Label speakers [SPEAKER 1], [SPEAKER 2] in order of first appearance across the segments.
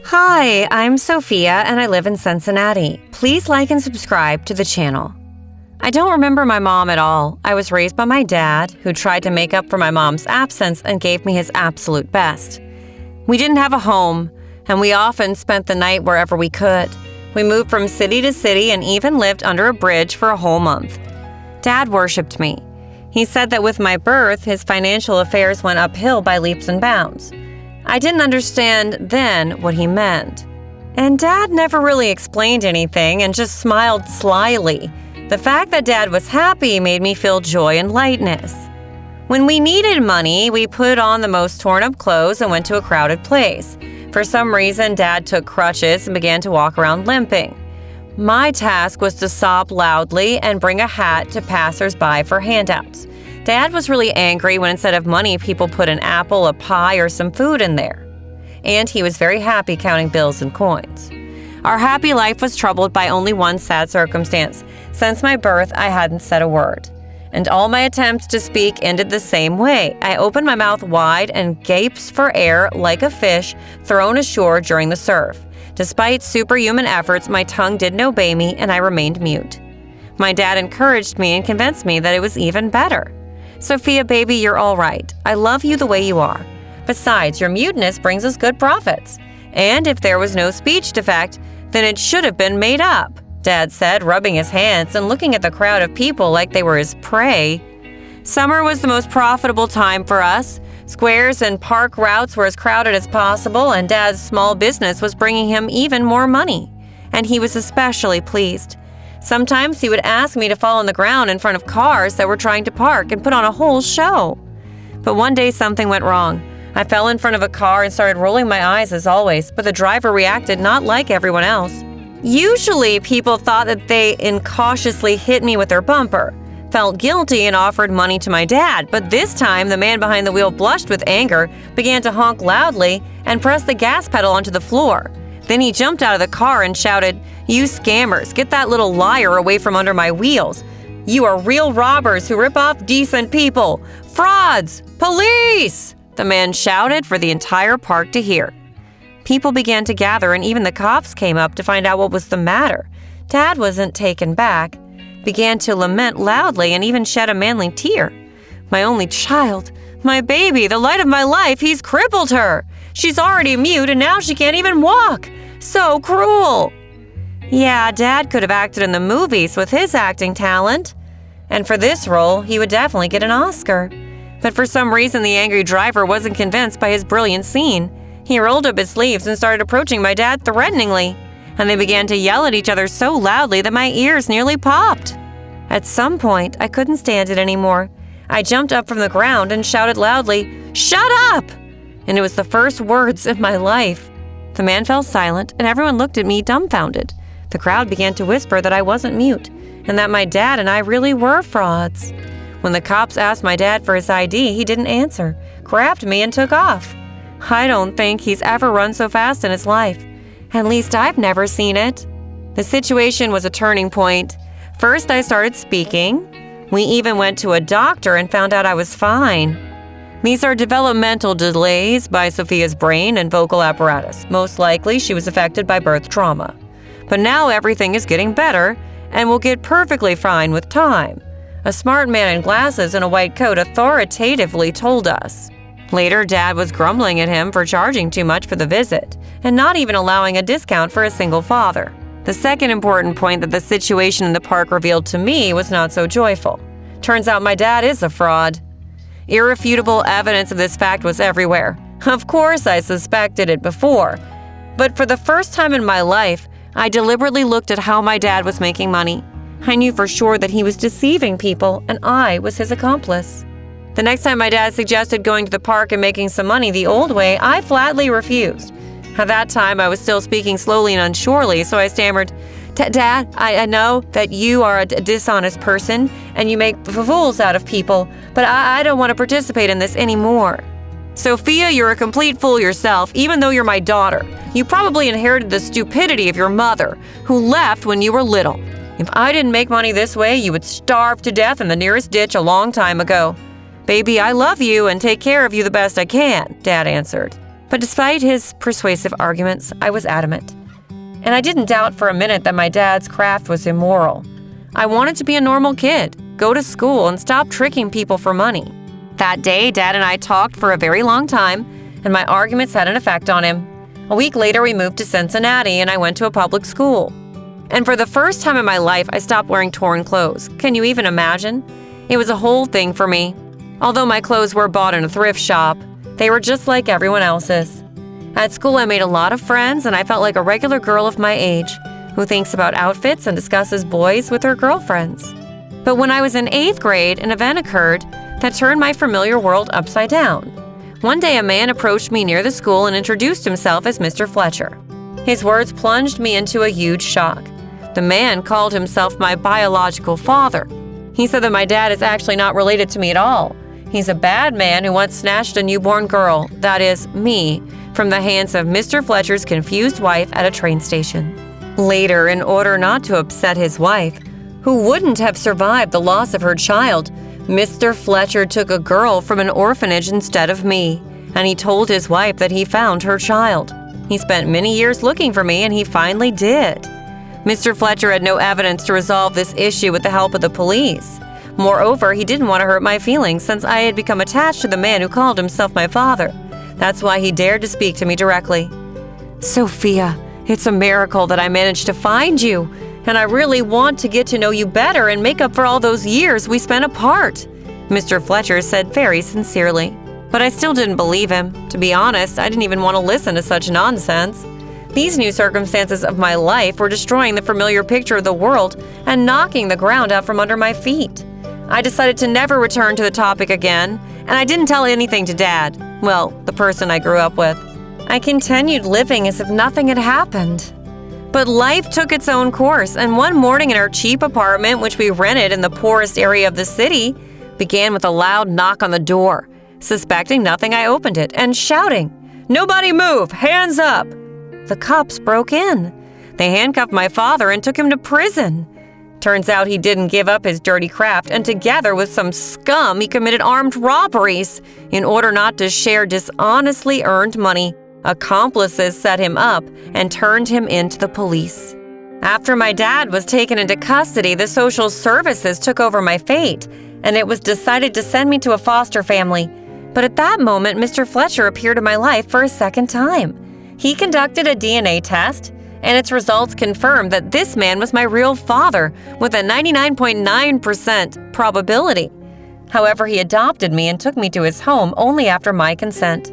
[SPEAKER 1] Hi, I'm Sophia and I live in Cincinnati. Please like and subscribe to the channel. I don't remember my mom at all. I was raised by my dad, who tried to make up for my mom's absence and gave me his absolute best. We didn't have a home, and we often spent the night wherever we could. We moved from city to city and even lived under a bridge for a whole month. Dad worshipped me. He said that with my birth, his financial affairs went uphill by leaps and bounds. I didn't understand then what he meant. And Dad never really explained anything and just smiled slyly. The fact that Dad was happy made me feel joy and lightness. When we needed money, we put on the most torn-up clothes and went to a crowded place. For some reason, Dad took crutches and began to walk around limping. My task was to sob loudly and bring a hat to passers-by for handouts. Dad was really angry when instead of money, people put an apple, a pie, or some food in there. And he was very happy counting bills and coins. Our happy life was troubled by only one sad circumstance. Since my birth, I hadn't said a word. And all my attempts to speak ended the same way. I opened my mouth wide and gaped for air like a fish thrown ashore during the surf. Despite superhuman efforts, my tongue didn't obey me and I remained mute. My dad encouraged me and convinced me that it was even better. Sophia, baby, you're all right. I love you the way you are. Besides, your muteness brings us good profits. And if there was no speech defect, then it should have been made up, Dad said, rubbing his hands and looking at the crowd of people like they were his prey. Summer was the most profitable time for us. Squares and park routes were as crowded as possible, and Dad's small business was bringing him even more money. And he was especially pleased. Sometimes he would ask me to fall on the ground in front of cars that were trying to park and put on a whole show. But one day something went wrong. I fell in front of a car and started rolling my eyes as always, but the driver reacted not like everyone else. Usually, people thought that they incautiously hit me with their bumper, felt guilty and offered money to my dad, but this time the man behind the wheel blushed with anger, began to honk loudly, and pressed the gas pedal onto the floor. Then he jumped out of the car and shouted, "You scammers, get that little liar away from under my wheels. You are real robbers who rip off decent people. Frauds! Police!" the man shouted for the entire park to hear. People began to gather and even the cops came up to find out what was the matter. Dad wasn't taken back, began to lament loudly and even shed a manly tear. "My only child, my baby, the light of my life, he's crippled her. She's already mute and now she can't even walk. So cruel." Yeah, Dad could have acted in the movies with his acting talent. And for this role, he would definitely get an Oscar. But for some reason, the angry driver wasn't convinced by his brilliant scene. He rolled up his sleeves and started approaching my dad threateningly, and they began to yell at each other so loudly that my ears nearly popped. At some point, I couldn't stand it anymore. I jumped up from the ground and shouted loudly, "Shut up!" And it was the first words of my life. The man fell silent, and everyone looked at me dumbfounded. The crowd began to whisper that I wasn't mute, and that my dad and I really were frauds. When the cops asked my dad for his ID, he didn't answer, grabbed me, and took off. I don't think he's ever run so fast in his life. At least I've never seen it. The situation was a turning point. First, I started speaking. We even went to a doctor and found out I was fine. These are developmental delays by Sophia's brain and vocal apparatus. Most likely, she was affected by birth trauma. But now everything is getting better and will get perfectly fine with time. A smart man in glasses and a white coat authoritatively told us. Later, Dad was grumbling at him for charging too much for the visit and not even allowing a discount for a single father. The second important point that the situation in the park revealed to me was not so joyful. Turns out my dad is a fraud. Irrefutable evidence of this fact was everywhere. Of course, I suspected it before. But for the first time in my life, I deliberately looked at how my dad was making money. I knew for sure that he was deceiving people, and I was his accomplice. The next time my dad suggested going to the park and making some money the old way, I flatly refused. At that time, I was still speaking slowly and unsurely, so I stammered, "Dad, I know that you are a dishonest person and you make fools out of people, but I don't want to participate in this anymore." "Sophia, you're a complete fool yourself, even though you're my daughter. You probably inherited the stupidity of your mother, who left when you were little. If I didn't make money this way, you would starve to death in the nearest ditch a long time ago. Baby, I love you and take care of you the best I can," Dad answered. But despite his persuasive arguments, I was adamant. And I didn't doubt for a minute that my dad's craft was immoral. I wanted to be a normal kid, go to school, and stop tricking people for money. That day, Dad and I talked for a very long time, and my arguments had an effect on him. A week later, we moved to Cincinnati, and I went to a public school. And for the first time in my life, I stopped wearing torn clothes. Can you even imagine? It was a whole thing for me. Although my clothes were bought in a thrift shop, they were just like everyone else's. At school, I made a lot of friends, and I felt like a regular girl of my age who thinks about outfits and discusses boys with her girlfriends. But when I was in 8th grade, an event occurred that turned my familiar world upside down. One day, a man approached me near the school and introduced himself as Mr. Fletcher. His words plunged me into a huge shock. The man called himself my biological father. He said that my dad is actually not related to me at all. He's a bad man who once snatched a newborn girl, that is, me, from the hands of Mr. Fletcher's confused wife at a train station. Later, in order not to upset his wife, who wouldn't have survived the loss of her child, Mr. Fletcher took a girl from an orphanage instead of me, and he told his wife that he found her child. He spent many years looking for me, and he finally did. Mr. Fletcher had no evidence to resolve this issue with the help of the police. Moreover, he didn't want to hurt my feelings since I had become attached to the man who called himself my father. That's why he dared to speak to me directly. "Sophia, it's a miracle that I managed to find you, and I really want to get to know you better and make up for all those years we spent apart," Mr. Fletcher said very sincerely. But I still didn't believe him. To be honest, I didn't even want to listen to such nonsense. These new circumstances of my life were destroying the familiar picture of the world and knocking the ground out from under my feet. I decided to never return to the topic again, and I didn't tell anything to Dad. Well, the person I grew up with. I continued living as if nothing had happened. But life took its own course, and one morning in our cheap apartment, which we rented in the poorest area of the city, began with a loud knock on the door. Suspecting nothing, I opened it and shouting, "Nobody move! Hands up!" The cops broke in. They handcuffed my father and took him to prison. Turns out he didn't give up his dirty craft, and together with some scum, he committed armed robberies. In order not to share dishonestly earned money, accomplices set him up and turned him into the police. After my dad was taken into custody, the social services took over my fate, and it was decided to send me to a foster family. But at that moment, Mr. Fletcher appeared in my life for a second time. He conducted a DNA test, and its results confirmed that this man was my real father with a 99.9% probability. However, he adopted me and took me to his home only after my consent.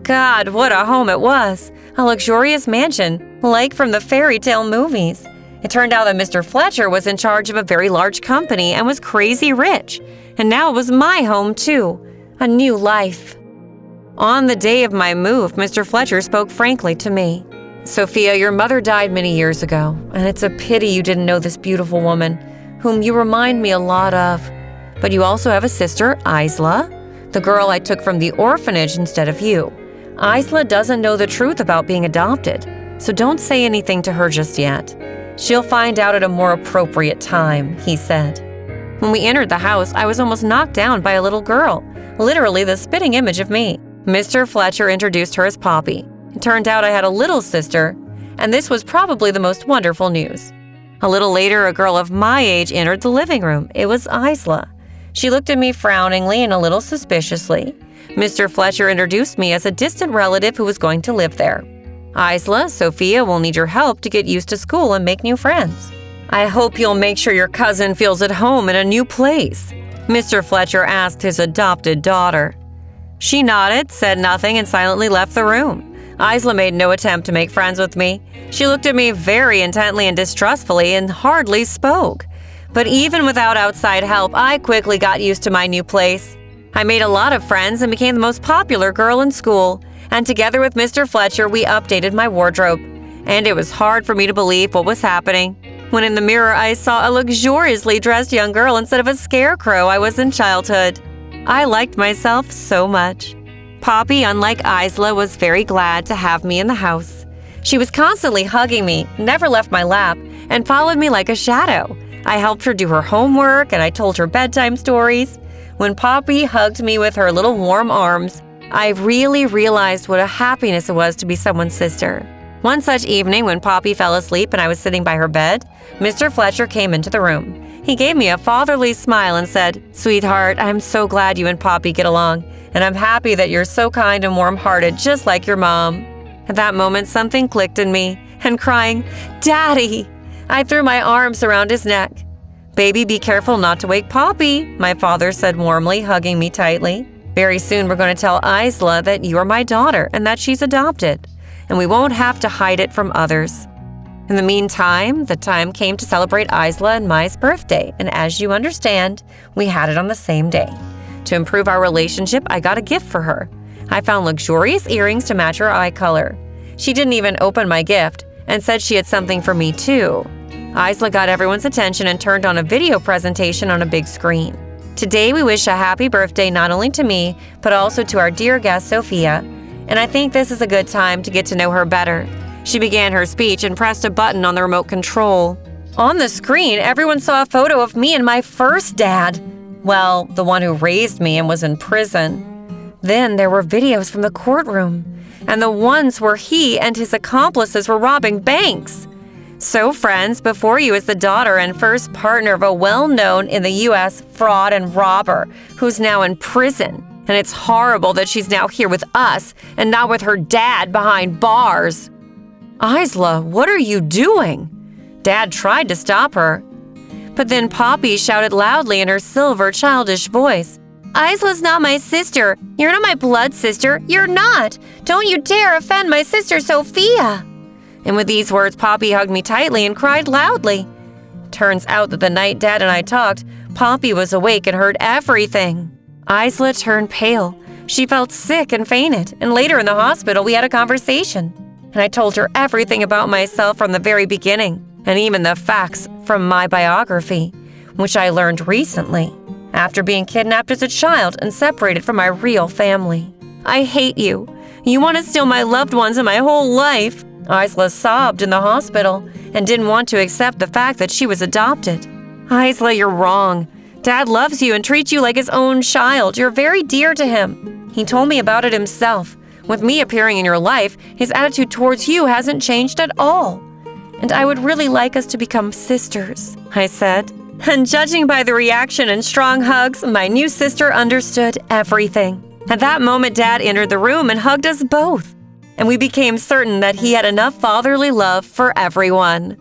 [SPEAKER 1] God, what a home it was! A luxurious mansion, like from the fairy tale movies. It turned out that Mr. Fletcher was in charge of a very large company and was crazy rich. And now it was my home too. A new life. On the day of my move, Mr. Fletcher spoke frankly to me. "Sophia, your mother died many years ago, and it's a pity you didn't know this beautiful woman, whom you remind me a lot of. But you also have a sister, Isla, the girl I took from the orphanage instead of you. Isla doesn't know the truth about being adopted, so don't say anything to her just yet. She'll find out at a more appropriate time," he said. When we entered the house, I was almost knocked down by a little girl, literally the spitting image of me. Mr. Fletcher introduced her as Poppy. It turned out I had a little sister, and this was probably the most wonderful news. A little later, a girl of my age entered the living room. It was Isla. She looked at me frowningly and a little suspiciously. Mr. Fletcher introduced me as a distant relative who was going to live there. "Isla, Sophia will need your help to get used to school and make new friends. I hope you'll make sure your cousin feels at home in a new place," Mr. Fletcher asked his adopted daughter. She nodded, said nothing, and silently left the room. Isla made no attempt to make friends with me. She looked at me very intently and distrustfully and hardly spoke. But even without outside help, I quickly got used to my new place. I made a lot of friends and became the most popular girl in school. And together with Mr. Fletcher, we updated my wardrobe. And it was hard for me to believe what was happening. When in the mirror, I saw a luxuriously dressed young girl instead of a scarecrow I was in childhood. I liked myself so much. Poppy, unlike Isla, was very glad to have me in the house. She was constantly hugging me, never left my lap, and followed me like a shadow. I helped her do her homework, and I told her bedtime stories. When Poppy hugged me with her little warm arms, I really realized what a happiness it was to be someone's sister. One such evening when Poppy fell asleep and I was sitting by her bed, Mr. Fletcher came into the room. He gave me a fatherly smile and said, "Sweetheart, I'm so glad you and Poppy get along, and I'm happy that you're so kind and warm-hearted just like your mom." At that moment, something clicked in me, and crying, "Daddy!" I threw my arms around his neck. "Baby, be careful not to wake Poppy," my father said warmly, hugging me tightly. "Very soon we're going to tell Isla that you are my daughter and that she's adopted, and we won't have to hide it from others." In the meantime, the time came to celebrate Isla and Mai's birthday, and as you understand, we had it on the same day. To improve our relationship, I got a gift for her. I found luxurious earrings to match her eye color. She didn't even open my gift and said she had something for me too. Isla got everyone's attention and turned on a video presentation on a big screen. Today we wish a happy birthday not only to me, but also to our dear guest Sophia, and I think this is a good time to get to know her better. She began her speech and pressed a button on the remote control. On the screen, everyone saw a photo of me and my first dad. Well, the one who raised me and was in prison. Then there were videos from the courtroom, and the ones where he and his accomplices were robbing banks. So, friends, before you is the daughter and first partner of a well-known in the U.S. fraud and robber who's now in prison. And it's horrible that she's now here with us and not with her dad behind bars. "Isla, what are you doing?" Dad tried to stop her. But then Poppy shouted loudly in her silver, childish voice, "Isla's not my sister. You're not my blood sister. You're not. Don't you dare offend my sister Sophia." And with these words, Poppy hugged me tightly and cried loudly. Turns out that the night Dad and I talked, Poppy was awake and heard everything. Isla turned pale. She felt sick and fainted, and later in the hospital we had a conversation. And I told her everything about myself from the very beginning, and even the facts from my biography, which I learned recently, after being kidnapped as a child and separated from my real family. "I hate you. You want to steal my loved ones and my whole life." Isla sobbed in the hospital and didn't want to accept the fact that she was adopted. "Isla, you're wrong. Dad loves you and treats you like his own child. You're very dear to him. He told me about it himself. With me appearing in your life, his attitude towards you hasn't changed at all. And I would really like us to become sisters," I said. And judging by the reaction and strong hugs, my new sister understood everything. At that moment, Dad entered the room and hugged us both. And we became certain that he had enough fatherly love for everyone.